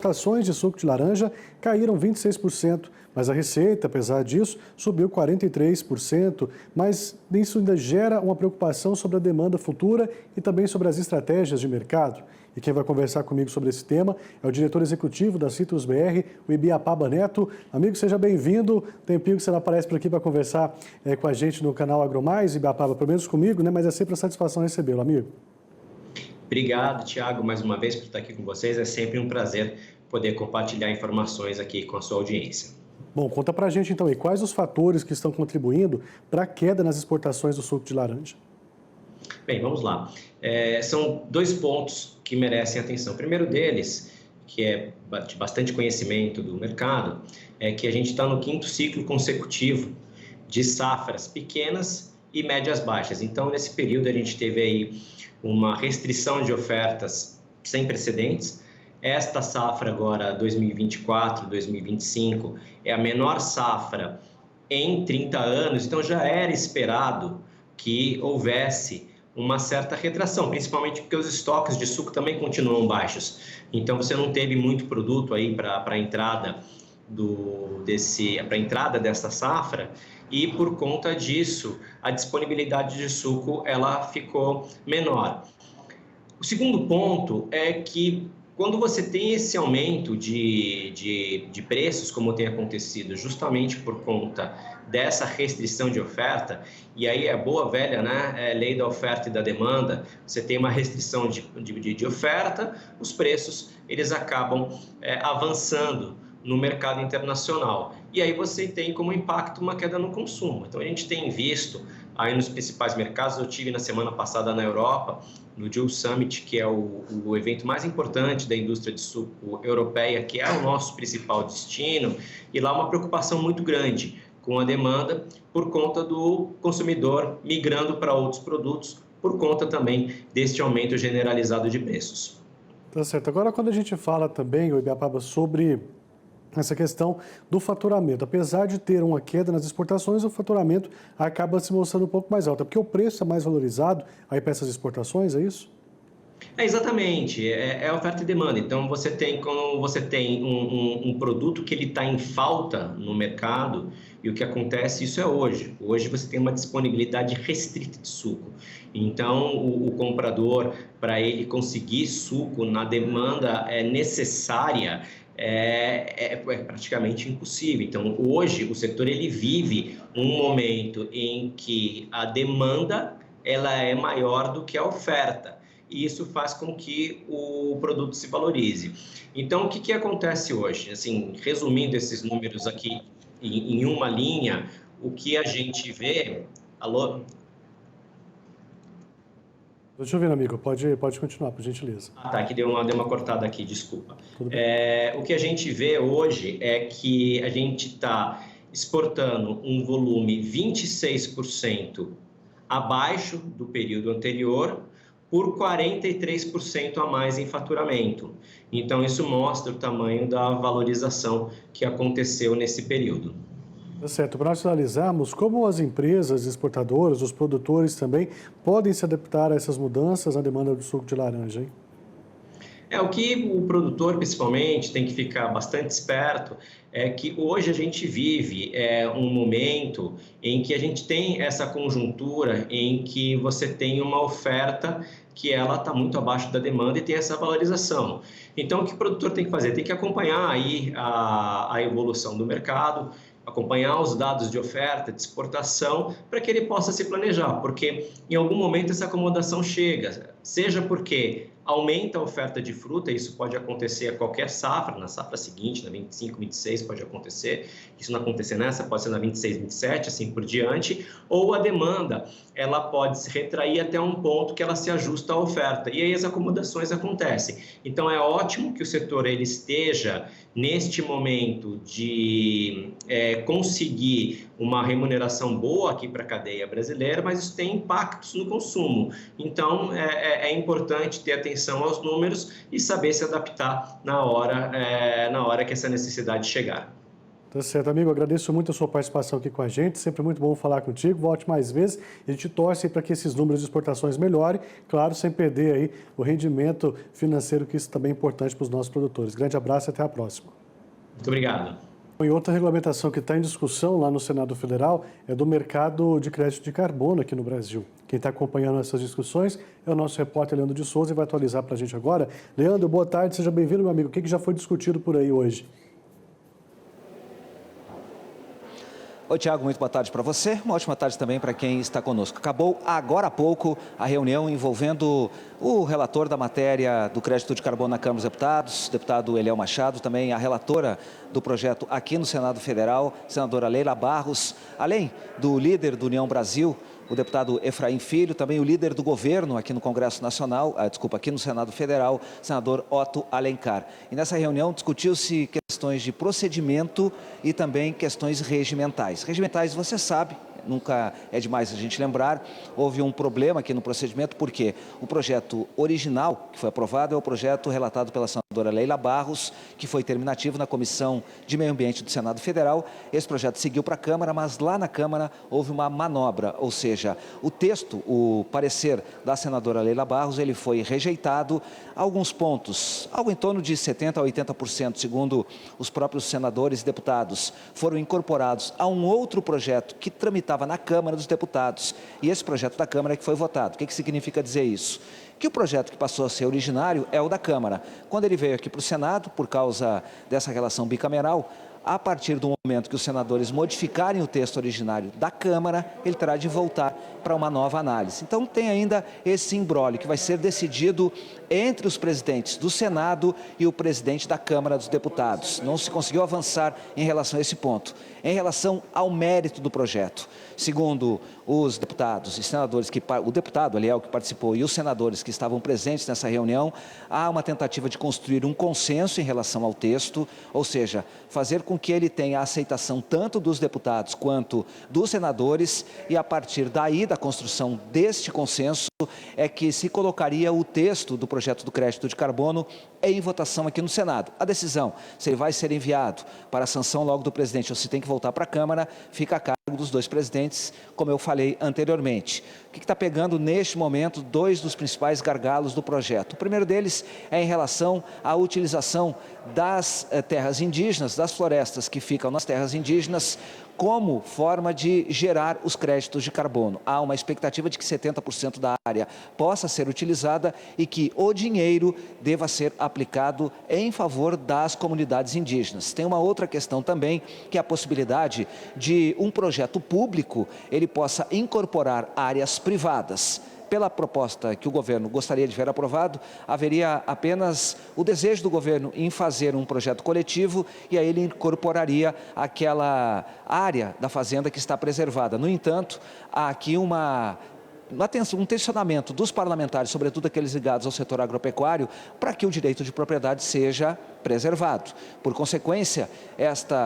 Exportações de suco de laranja caíram 26%, mas a receita, apesar disso, subiu 43%. Mas isso ainda gera uma preocupação sobre a demanda futura e também sobre as estratégias de mercado. E quem vai conversar comigo sobre esse tema é o diretor executivo da Citrus BR, o Ibiapaba Neto. Amigo, seja bem-vindo. Tempinho que você não aparece por aqui para conversar com a gente no canal AgroMais, Ibiapaba, pelo menos comigo, né? Mas é sempre uma satisfação recebê-lo, amigo. Obrigado, Thiago, mais uma vez por estar aqui com vocês. É sempre um prazer poder compartilhar informações aqui com a sua audiência. Bom, conta pra gente então aí, quais os fatores que estão contribuindo para a queda nas exportações do suco de laranja? Bem, vamos lá. São dois pontos que merecem atenção. O primeiro deles, que é de bastante conhecimento do mercado, é que a gente está no quinto ciclo consecutivo de safras pequenas e médias baixas. Então, nesse período, a gente teve aí uma restrição de ofertas sem precedentes. Esta safra agora, 2024, 2025, é a menor safra em 30 anos, então já era esperado que houvesse uma certa retração, principalmente porque os estoques de suco também continuam baixos. Então você não teve muito produto aí para a entrada dessa safra, e por conta disso a disponibilidade de suco ela ficou menor. O segundo ponto é que quando você tem esse aumento de preços, como tem acontecido justamente por conta dessa restrição de oferta, e aí é boa velha, né? Lei da oferta e da demanda, você tem uma restrição de oferta, os preços eles acabam avançando no mercado internacional. E aí você tem como impacto uma queda no consumo. Então a gente tem visto aí nos principais mercados. Eu tive na semana passada na Europa, no Deal Summit, que é o evento mais importante da indústria de suco europeia, que é o nosso principal destino, e lá uma preocupação muito grande com a demanda por conta do consumidor migrando para outros produtos, por conta também deste aumento generalizado de preços. Tá certo. Agora, quando a gente fala também, Ibiapaba, sobre essa questão do faturamento, apesar de ter uma queda nas exportações, o faturamento acaba se mostrando um pouco mais alto, porque o preço é mais valorizado aí para essas exportações, é isso? Exatamente, é oferta e demanda. Então quando você tem um produto que ele está em falta no mercado, e o que acontece, isso é hoje. Hoje você tem uma disponibilidade restrita de suco. Então o comprador, para ele conseguir suco na demanda necessária, é praticamente impossível. Então hoje o setor ele vive um momento em que a demanda ela é maior do que a oferta. E isso faz com que o produto se valorize. Então, o que acontece hoje? Assim, resumindo esses números aqui em uma linha, o que a gente vê... Alô? Deixa eu ver, amigo. Pode continuar, por gentileza. Tá, que deu uma cortada aqui, desculpa. O que a gente vê hoje é que a gente está exportando um volume 26% abaixo do período anterior, por 43% a mais em faturamento. Então, isso mostra o tamanho da valorização que aconteceu nesse período. Tá certo. Para nós finalizarmos, como as empresas exportadoras, os produtores também, podem se adaptar a essas mudanças na demanda do suco de laranja, hein? O que o produtor, principalmente, tem que ficar bastante esperto é que hoje a gente vive um momento em que a gente tem essa conjuntura em que você tem uma oferta que ela está muito abaixo da demanda e tem essa valorização. Então, o que o produtor tem que fazer? Tem que acompanhar aí a evolução do mercado, acompanhar os dados de oferta, de exportação, para que ele possa se planejar, porque em algum momento essa acomodação chega, seja porque aumenta a oferta de fruta, isso pode acontecer a qualquer safra, na safra seguinte, na 25, 26 pode acontecer, isso não acontecer nessa, pode ser na 26, 27, assim por diante, ou a demanda, ela pode se retrair até um ponto que ela se ajusta à oferta, e aí as acomodações acontecem. Então é ótimo que o setor ele esteja neste momento de conseguir uma remuneração boa aqui para a cadeia brasileira, mas isso tem impactos no consumo. Então é importante ter atenção aos números e saber se adaptar na hora que essa necessidade chegar. Tá certo, amigo. Agradeço muito a sua participação aqui com a gente. Sempre muito bom falar contigo. Volte mais vezes. A gente torce para que esses números de exportações melhorem, claro, sem perder aí o rendimento financeiro, que isso também é importante para os nossos produtores. Grande abraço e até a próxima. Muito obrigado. E outra regulamentação que está em discussão lá no Senado Federal é do mercado de crédito de carbono aqui no Brasil. Quem está acompanhando essas discussões é o nosso repórter Leandro de Souza e vai atualizar para a gente agora. Leandro, boa tarde, seja bem-vindo, meu amigo. O que já foi discutido por aí hoje? Oi, Tiago, muito boa tarde para você. Uma ótima tarde também para quem está conosco. Acabou agora há pouco a reunião envolvendo o relator da matéria do crédito de carbono na Câmara dos Deputados, deputado Eliel Machado, também a relatora do projeto aqui no Senado Federal, senadora Leila Barros, além do líder do União Brasil, o deputado Efraim Filho, também o líder do governo aqui no Congresso Nacional, aqui no Senado Federal, senador Otto Alencar. E nessa reunião discutiu-se questões de procedimento e também questões regimentais. Regimentais, você sabe, nunca é demais a gente lembrar, houve um problema aqui no procedimento, porque o projeto original que foi aprovado é o projeto relatado pela senadora Leila Barros, que foi terminativo na Comissão de Meio Ambiente do Senado Federal. Esse projeto seguiu para a Câmara, mas lá na Câmara houve uma manobra, ou seja, o texto, o parecer da senadora Leila Barros, ele foi rejeitado. Alguns pontos, algo em torno de 70% a 80%, segundo os próprios senadores e deputados, foram incorporados a um outro projeto que tramitava na Câmara dos Deputados. E esse projeto da Câmara é que foi votado. O que significa dizer isso? Que o projeto que passou a ser originário é o da Câmara. Quando ele veio aqui para o Senado, por causa dessa relação bicameral, a partir do momento que os senadores modificarem o texto originário da Câmara, ele terá de voltar para uma nova análise. Então tem ainda esse imbróglio que vai ser decidido entre os presidentes do Senado e o presidente da Câmara dos Deputados. Não se conseguiu avançar em relação a esse ponto. Em relação ao mérito do projeto, segundo os deputados e senadores, o deputado Eliel que participou e os senadores que estavam presentes nessa reunião, há uma tentativa de construir um consenso em relação ao texto, ou seja, fazer com que ele tenha a aceitação tanto dos deputados quanto dos senadores, e a partir daí da construção deste consenso é que se colocaria o texto do projeto do crédito de carbono em votação aqui no Senado. A decisão, se ele vai ser enviado para a sanção logo do presidente ou se tem que voltar para a Câmara, fica a cargo dos dois presidentes, como eu falei anteriormente. O que está pegando neste momento dois dos principais gargalos do projeto? O primeiro deles é em relação à utilização das terras indígenas, das florestas que ficam nas terras indígenas, como forma de gerar os créditos de carbono. Há uma expectativa de que 70% da área possa ser utilizada e que o dinheiro deva ser aplicado em favor das comunidades indígenas. Tem uma outra questão também, que é a possibilidade de um projeto público, ele possa incorporar áreas privadas. Pela proposta que o governo gostaria de ver aprovado, haveria apenas o desejo do governo em fazer um projeto coletivo e aí ele incorporaria aquela área da fazenda que está preservada. No entanto, há aqui um tensionamento dos parlamentares, sobretudo aqueles ligados ao setor agropecuário, para que o direito de propriedade seja preservado. Por consequência,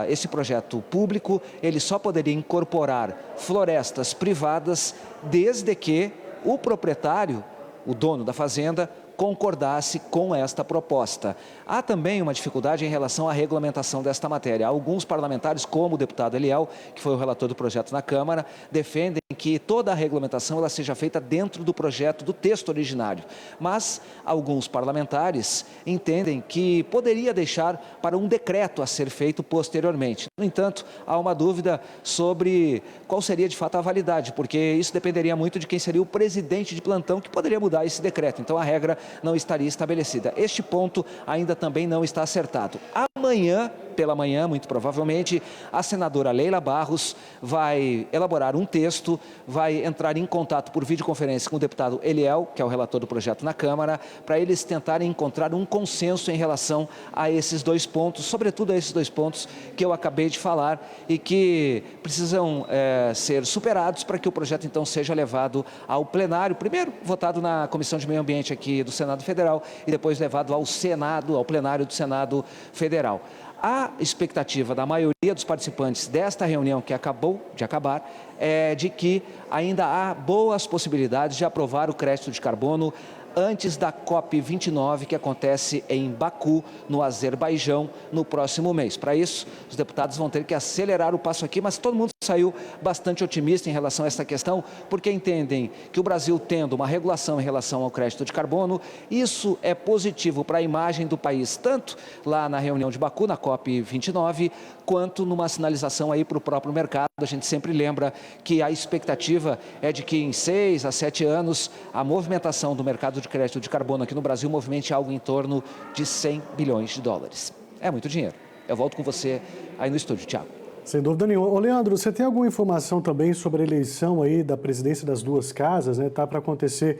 esse projeto público, ele só poderia incorporar florestas privadas desde que o proprietário, o dono da fazenda, concordasse com esta proposta. Há também uma dificuldade em relação à regulamentação desta matéria. Alguns parlamentares, como o deputado Eliel, que foi o relator do projeto na Câmara, defendem que toda a regulamentação ela seja feita dentro do projeto, do texto originário. Mas alguns parlamentares entendem que poderia deixar para um decreto a ser feito posteriormente. No entanto, há uma dúvida sobre qual seria de fato a validade, porque isso dependeria muito de quem seria o presidente de plantão que poderia mudar esse decreto. Então a regra não estaria estabelecida. Este ponto ainda também não está acertado. Amanhã, pela manhã, muito provavelmente, a senadora Leila Barros vai elaborar um texto, vai entrar em contato por videoconferência com o deputado Eliel, que é o relator do projeto na Câmara, para eles tentarem encontrar um consenso em relação a esses dois pontos, sobretudo a esses dois pontos que eu acabei de falar e que precisam ser superados para que o projeto então seja levado ao plenário, primeiro votado na Comissão de Meio Ambiente aqui do Senado Federal e depois levado ao Senado, ao plenário do Senado Federal. A expectativa da maioria dos participantes desta reunião que acabou de acabar é de que ainda há boas possibilidades de aprovar o crédito de carbono antes da COP29, que acontece em Baku, no Azerbaijão, no próximo mês. Para isso, os deputados vão ter que acelerar o passo aqui, mas todo mundo saiu bastante otimista em relação a essa questão, porque entendem que o Brasil tendo uma regulação em relação ao crédito de carbono, isso é positivo para a imagem do país, tanto lá na reunião de Baku, na COP29, quanto numa sinalização aí para o próprio mercado. A gente sempre lembra que a expectativa é de que em 6 a 7 anos a movimentação do mercado de crédito de carbono aqui no Brasil movimente algo em torno de 100 bilhões de dólares. É muito dinheiro. Eu volto com você aí no estúdio, Thiago. Sem dúvida nenhuma. Ô, Leandro, você tem alguma informação também sobre a eleição aí da presidência das duas casas, né? Tá para acontecer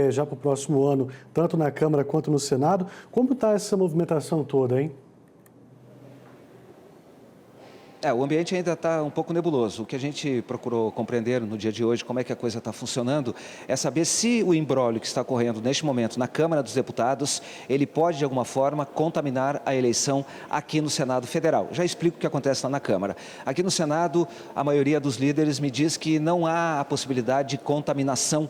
já para o próximo ano, tanto na Câmara quanto no Senado. Como está essa movimentação toda, hein? O ambiente ainda está um pouco nebuloso. O que a gente procurou compreender no dia de hoje, como é que a coisa está funcionando, é saber se o imbróglio que está ocorrendo neste momento na Câmara dos Deputados, ele pode, de alguma forma, contaminar a eleição aqui no Senado Federal. Já explico o que acontece lá na Câmara. Aqui no Senado, a maioria dos líderes me diz que não há a possibilidade de contaminação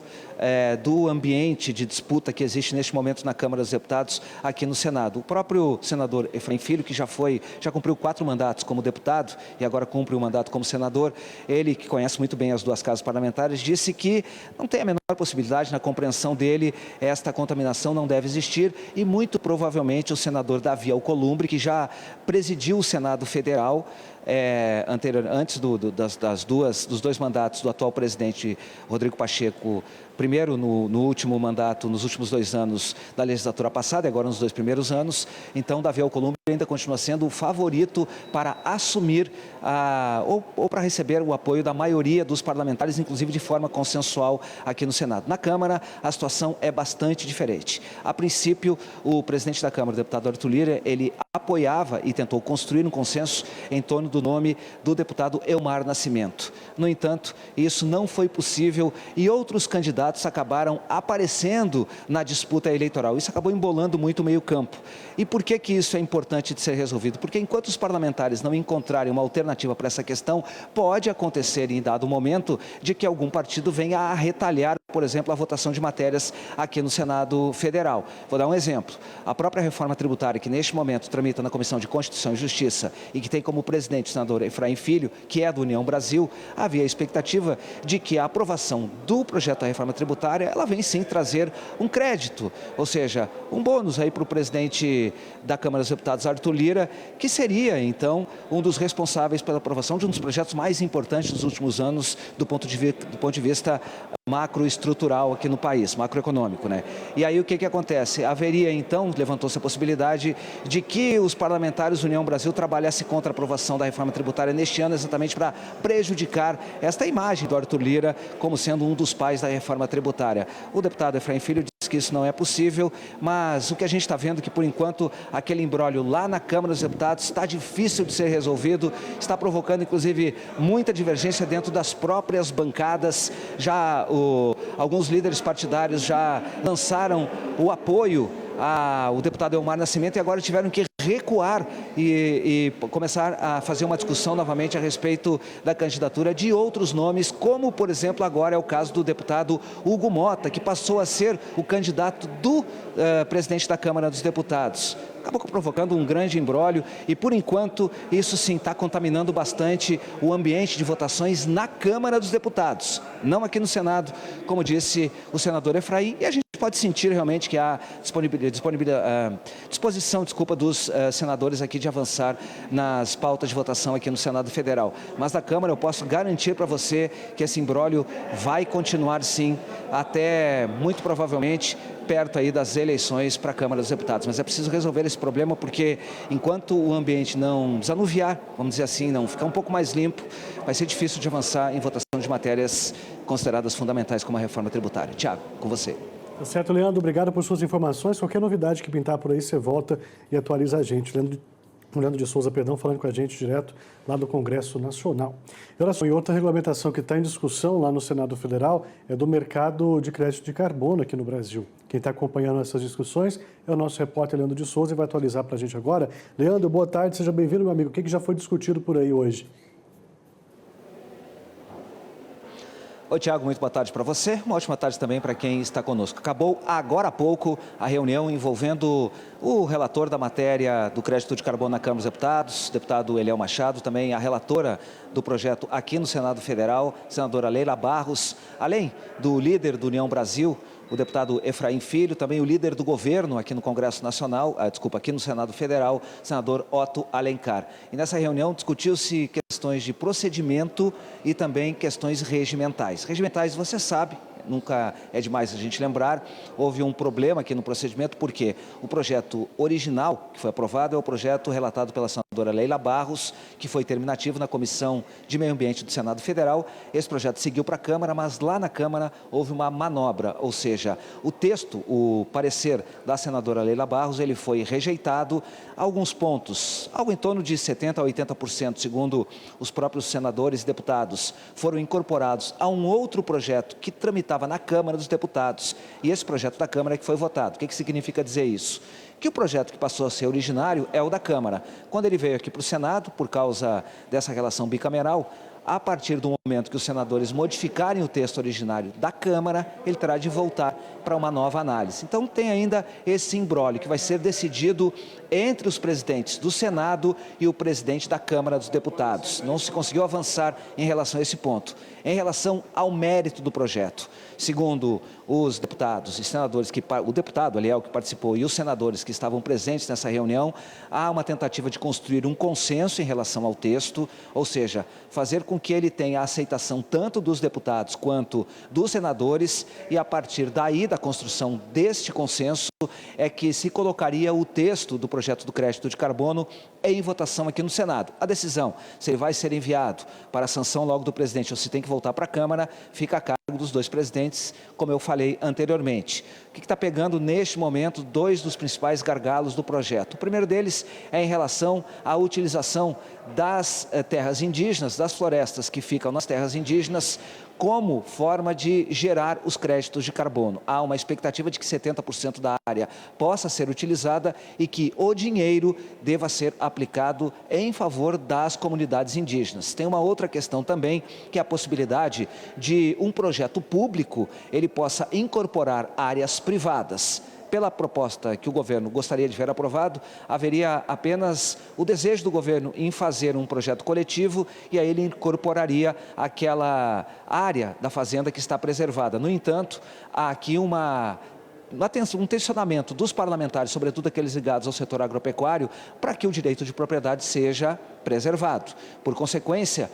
do ambiente de disputa que existe neste momento na Câmara dos Deputados aqui no Senado. O próprio senador Efraim Filho, que já cumpriu 4 mandatos como deputado, e agora cumpre o mandato como senador, ele que conhece muito bem as duas casas parlamentares, disse que não tem a menor possibilidade, na compreensão dele, esta contaminação não deve existir e muito provavelmente o senador Davi Alcolumbre, que já presidiu o Senado Federal, antes dos dois mandatos do atual presidente Rodrigo Pacheco, primeiro no último mandato, nos últimos 2 anos da legislatura passada, e agora nos 2 primeiros anos. Então, Davi Alcolumbre ainda continua sendo o favorito para assumir ou para receber o apoio da maioria dos parlamentares, inclusive de forma consensual aqui no Senado. Na Câmara, a situação é bastante diferente. A princípio, o presidente da Câmara, o deputado Arthur Lira, ele apoiava e tentou construir um consenso em torno do nome do deputado Elmar Nascimento. No entanto, isso não foi possível e outros candidatos acabaram aparecendo na disputa eleitoral. Isso acabou embolando muito o meio-campo. E por que isso é importante de ser resolvido? Porque enquanto os parlamentares não encontrarem uma alternativa para essa questão, pode acontecer em dado momento de que algum partido venha a retalhar, por exemplo, a votação de matérias aqui no Senado Federal. Vou dar um exemplo. A própria reforma tributária, que neste momento tramita na Comissão de Constituição e Justiça e que tem como presidente o senador Efraim Filho, que é do União Brasil, havia a expectativa de que a aprovação do projeto da reforma tributária, ela vem sim trazer um crédito, ou seja, um bônus aí para o presidente da Câmara dos Deputados, Arthur Lira, que seria então um dos responsáveis pela aprovação de um dos projetos mais importantes dos últimos anos do ponto de vista macroestrutural aqui no país, macroeconômico, né? E aí o que acontece? Haveria então, levantou-se a possibilidade de que os parlamentares da União Brasil trabalhassem contra a aprovação da reforma tributária neste ano, exatamente para prejudicar esta imagem do Arthur Lira como sendo um dos pais da reforma tributária. O deputado Efraim Filho diz que isso não é possível, mas o que a gente está vendo é que, por enquanto, aquele imbróglio lá na Câmara dos Deputados está difícil de ser resolvido, está provocando, inclusive, muita divergência dentro das próprias bancadas. Alguns líderes partidários já lançaram o apoio ao deputado Elmar Nascimento e agora tiveram que recuar e começar a fazer uma discussão novamente a respeito da candidatura de outros nomes, como, por exemplo, agora é o caso do deputado Hugo Mota, que passou a ser o candidato do presidente da Câmara dos Deputados. Acabou provocando um grande imbróglio e, por enquanto, isso sim está contaminando bastante o ambiente de votações na Câmara dos Deputados, não aqui no Senado, como disse o senador Efraim, e a gente pode sentir realmente que há disposição dos senadores aqui de avançar nas pautas de votação aqui no Senado Federal. Mas da Câmara eu posso garantir para você que esse imbróglio vai continuar sim, até muito provavelmente perto aí das eleições para a Câmara dos Deputados. Mas é preciso resolver esse problema porque enquanto o ambiente não desanuviar, vamos dizer assim, não ficar um pouco mais limpo, vai ser difícil de avançar em votação de matérias consideradas fundamentais como a reforma tributária. Tiago, com você. Tá certo, Leandro. Obrigado por suas informações. Qualquer novidade que pintar por aí, você volta e atualiza a gente. Leandro de Souza, falando com a gente direto lá do Congresso Nacional. E olha só, e outra regulamentação que está em discussão lá no Senado Federal é do mercado de crédito de carbono aqui no Brasil. Quem está acompanhando essas discussões é o nosso repórter Leandro de Souza e vai atualizar para a gente agora. Leandro, boa tarde, seja bem-vindo, meu amigo. O que já foi discutido por aí hoje? Oi, Tiago, muito boa tarde para você. Uma ótima tarde também para quem está conosco. Acabou agora há pouco a reunião envolvendo o relator da matéria do crédito de carbono na Câmara dos Deputados, deputado Eliel Machado, também a relatora do projeto aqui no Senado Federal, senadora Leila Barros, além do líder do União Brasil, o deputado Efraim Filho, também o líder do governo aqui no Congresso Nacional, aqui no Senado Federal, senador Otto Alencar. E nessa reunião discutiu-se questões de procedimento e também questões regimentais. Regimentais, você sabe, nunca é demais a gente lembrar, houve um problema aqui no procedimento, porque o projeto original que foi aprovado é o projeto relatado pela senadora Leila Barros, que foi terminativo na Comissão de Meio Ambiente do Senado Federal. Esse projeto seguiu para a Câmara, mas lá na Câmara houve uma manobra, ou seja, o texto, o parecer da senadora Leila Barros, ele foi rejeitado. Alguns pontos, algo em torno de 70% a 80%, segundo os próprios senadores e deputados, foram incorporados a um outro projeto que tramitava na Câmara dos Deputados. E esse projeto da Câmara é que foi votado. O que significa dizer isso? Que o projeto que passou a ser originário é o da Câmara. Quando ele veio aqui para o Senado, por causa dessa relação bicameral, a partir do momento que os senadores modificarem o texto originário da Câmara, ele terá de voltar para uma nova análise. Então tem ainda esse imbróglio que vai ser decidido entre os presidentes do Senado e o presidente da Câmara dos Deputados. Não se conseguiu avançar em relação a esse ponto. Em relação ao mérito do projeto, segundo os deputados e senadores, o deputado Eliel que participou e os senadores que estavam presentes nessa reunião, há uma tentativa de construir um consenso em relação ao texto, ou seja, fazer com que ele tenha a aceitação tanto dos deputados quanto dos senadores, e a partir daí da construção deste consenso é que se colocaria o texto do projeto do crédito de carbono em votação aqui no Senado. A decisão, se ele vai ser enviado para a sanção logo do presidente ou se tem que voltar para a Câmara, fica a cargo dos dois presidentes, como eu falei anteriormente. O que está pegando neste momento dois dos principais gargalos do projeto? O primeiro deles é em relação à utilização das terras indígenas, das florestas que ficam nas terras indígenas, como forma de gerar os créditos de carbono. Há uma expectativa de que 70% da área possa ser utilizada e que o dinheiro deva ser aplicado em favor das comunidades indígenas. Tem uma outra questão também, que é a possibilidade de um projeto público, ele possa incorporar áreas privadas. Pela proposta que o governo gostaria de ver aprovado, haveria apenas o desejo do governo em fazer um projeto coletivo e aí ele incorporaria aquela área da fazenda que está preservada. No entanto, há aqui um tensionamento dos parlamentares, sobretudo aqueles ligados ao setor agropecuário, para que o direito de propriedade seja preservado. Por consequência,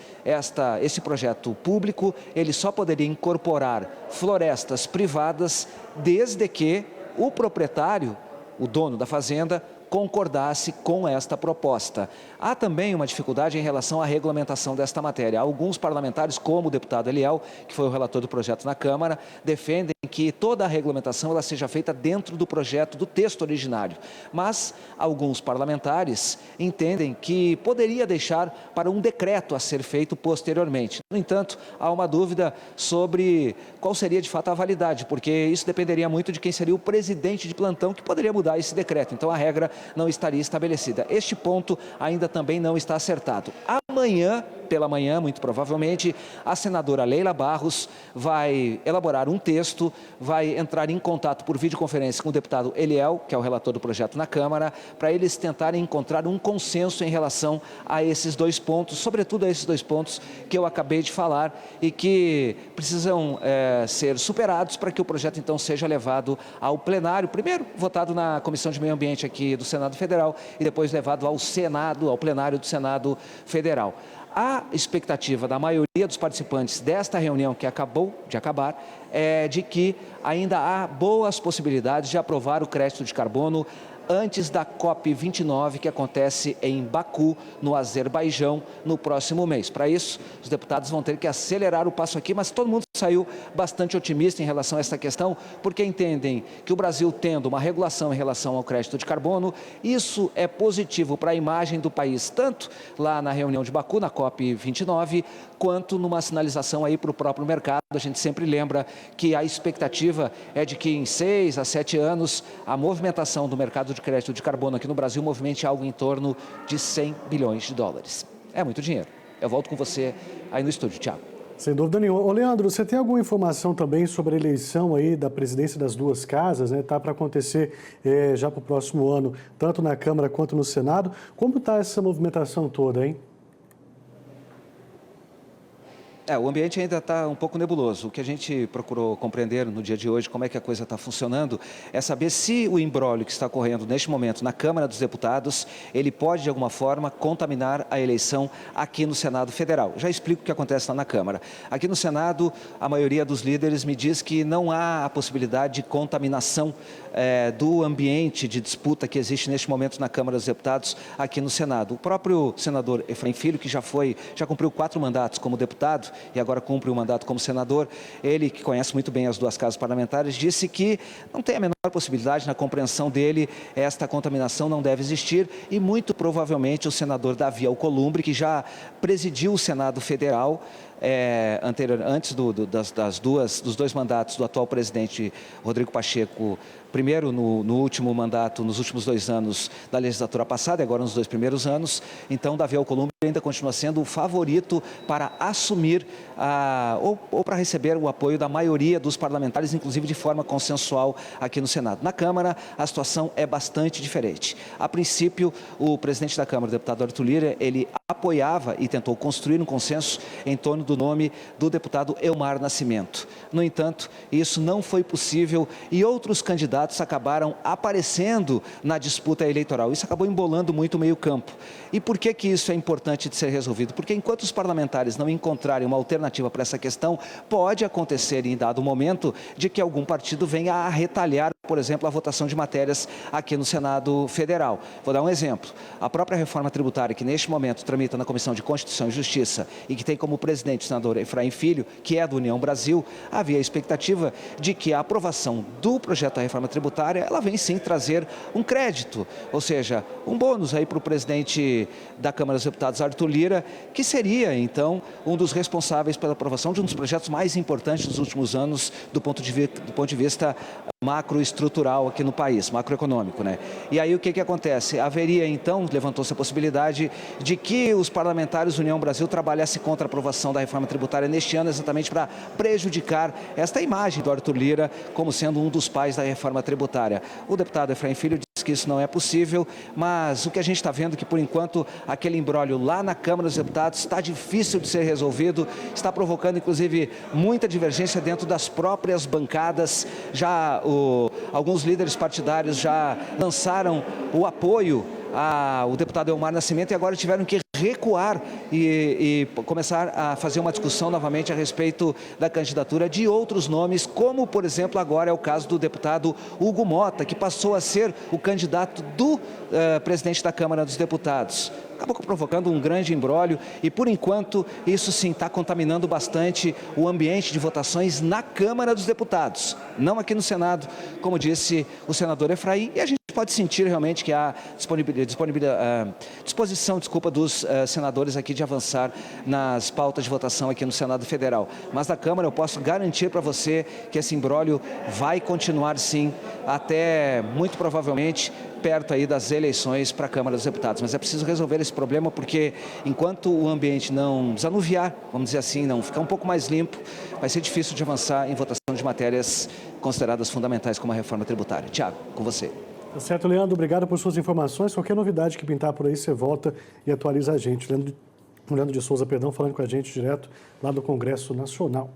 esse projeto público, ele só poderia incorporar florestas privadas desde que o proprietário, o dono da fazenda, concordasse com esta proposta. Há também uma dificuldade em relação à regulamentação desta matéria. Alguns parlamentares, como o deputado Eliel, que foi o relator do projeto na Câmara, defendem que toda a regulamentação ela seja feita dentro do projeto, do texto originário. Mas alguns parlamentares entendem que poderia deixar para um decreto a ser feito posteriormente. No entanto, há uma dúvida sobre qual seria de fato a validade, porque isso dependeria muito de quem seria o presidente de plantão que poderia mudar esse decreto. Então a regra não estaria estabelecida. Este ponto ainda também não está acertado. Amanhã, pela manhã, muito provavelmente, a senadora Leila Barros vai elaborar um texto, vai entrar em contato por videoconferência com o deputado Eliel, que é o relator do projeto na Câmara, para eles tentarem encontrar um consenso em relação a esses dois pontos, sobretudo a esses dois pontos que eu acabei de falar e que precisam ser superados para que o projeto então seja levado ao plenário, primeiro votado na Comissão de Meio Ambiente aqui do Senado Federal e depois levado ao Senado, ao plenário do Senado Federal. A expectativa da maioria dos participantes desta reunião que acabou de acabar é de que ainda há boas possibilidades de aprovar o crédito de carbono antes da COP29, que acontece em Baku, no Azerbaijão, no próximo mês. Para isso, os deputados vão ter que acelerar o passo aqui, mas todo mundo saiu bastante otimista em relação a essa questão, porque entendem que o Brasil tendo uma regulação em relação ao crédito de carbono, isso é positivo para a imagem do país, tanto lá na reunião de Baku, na COP29, quanto numa sinalização aí para o próprio mercado. A gente sempre lembra que a expectativa é de que em 6 a 7 anos a movimentação do mercado de crédito de carbono aqui no Brasil movimente algo em torno de 100 bilhões de dólares. É muito dinheiro. Eu volto com você aí no estúdio, Thiago. Sem dúvida nenhuma. Ô, Leandro, você tem alguma informação também sobre a eleição aí da presidência das duas casas, né? Tá para acontecer já para o próximo ano, tanto na Câmara quanto no Senado. Como está essa movimentação toda, hein? O ambiente ainda está um pouco nebuloso. O que a gente procurou compreender no dia de hoje, como é que a coisa está funcionando, é saber se o imbróglio que está ocorrendo neste momento na Câmara dos Deputados, ele pode, de alguma forma, contaminar a eleição aqui no Senado Federal. Já explico o que acontece lá na Câmara. Aqui no Senado, a maioria dos líderes me diz que não há a possibilidade de contaminação do ambiente de disputa que existe neste momento na Câmara dos Deputados aqui no Senado. O próprio senador Efraim Filho, que já cumpriu 4 mandatos como deputado, e agora cumpre o mandato como senador, ele que conhece muito bem as duas casas parlamentares, disse que não tem a menor possibilidade, na compreensão dele, esta contaminação não deve existir e muito provavelmente o senador Davi Alcolumbre, que já presidiu o Senado Federal, antes dos 2 mandatos do atual presidente Rodrigo Pacheco, primeiro no último mandato, nos últimos 2 anos da legislatura passada e agora nos 2 primeiros anos. Então, Davi Alcolumbre ainda continua sendo o favorito para assumir ou para receber o apoio da maioria dos parlamentares, inclusive de forma consensual aqui no Senado. Na Câmara, a situação é bastante diferente. A princípio, o presidente da Câmara, o deputado Arthur Lira, ele apoiava e tentou construir um consenso em torno do nome do deputado Elmar Nascimento. No entanto, isso não foi possível e outros candidatos acabaram aparecendo na disputa eleitoral. Isso acabou embolando muito o meio-campo. E por que isso é importante de ser resolvido? Porque enquanto os parlamentares não encontrarem uma alternativa para essa questão, pode acontecer em dado momento de que algum partido venha a retalhar, por exemplo, a votação de matérias aqui no Senado Federal. Vou dar um exemplo. A própria reforma tributária, que neste momento tramita na Comissão de Constituição e Justiça e que tem como presidente o senador Efraim Filho, que é do União Brasil, havia a expectativa de que a aprovação do projeto da reforma tributária, ela vem sim trazer um crédito, ou seja, um bônus aí para o presidente da Câmara dos Deputados, Arthur Lira, que seria então um dos responsáveis pela aprovação de um dos projetos mais importantes dos últimos anos do ponto de vista macroestrutural aqui no país, macroeconômico, né? E aí o que acontece? Haveria então, levantou-se a possibilidade de que os parlamentares da União Brasil trabalhassem contra a aprovação da reforma tributária neste ano, exatamente para prejudicar esta imagem do Arthur Lira como sendo um dos pais da reforma tributária. O deputado Efraim Filho diz que isso não é possível, mas o que a gente está vendo é que, por enquanto, aquele imbróglio lá na Câmara dos Deputados está difícil de ser resolvido, está provocando, inclusive, muita divergência dentro das próprias bancadas. Alguns líderes partidários já lançaram o apoio ao deputado Elmar Nascimento e agora tiveram que recuar e começar a fazer uma discussão novamente a respeito da candidatura de outros nomes, como, por exemplo, agora é o caso do deputado Hugo Mota, que passou a ser o candidato do presidente da Câmara dos Deputados. Acabou provocando um grande imbróglio e, por enquanto, isso sim está contaminando bastante o ambiente de votações na Câmara dos Deputados, não aqui no Senado, como disse o senador Efraim, e a gente pode sentir realmente que há disposição dos senadores aqui de avançar nas pautas de votação aqui no Senado Federal. Mas da Câmara eu posso garantir para você que esse imbróglio vai continuar sim, até muito provavelmente perto aí das eleições para a Câmara dos Deputados. Mas é preciso resolver esse problema porque enquanto o ambiente não desanuviar, vamos dizer assim, não ficar um pouco mais limpo, vai ser difícil de avançar em votação de matérias consideradas fundamentais como a reforma tributária. Tiago, com você. Tá certo, Leandro. Obrigado por suas informações. Qualquer novidade que pintar por aí, você volta e atualiza a gente. Leandro de Souza, falando com a gente direto lá do Congresso Nacional.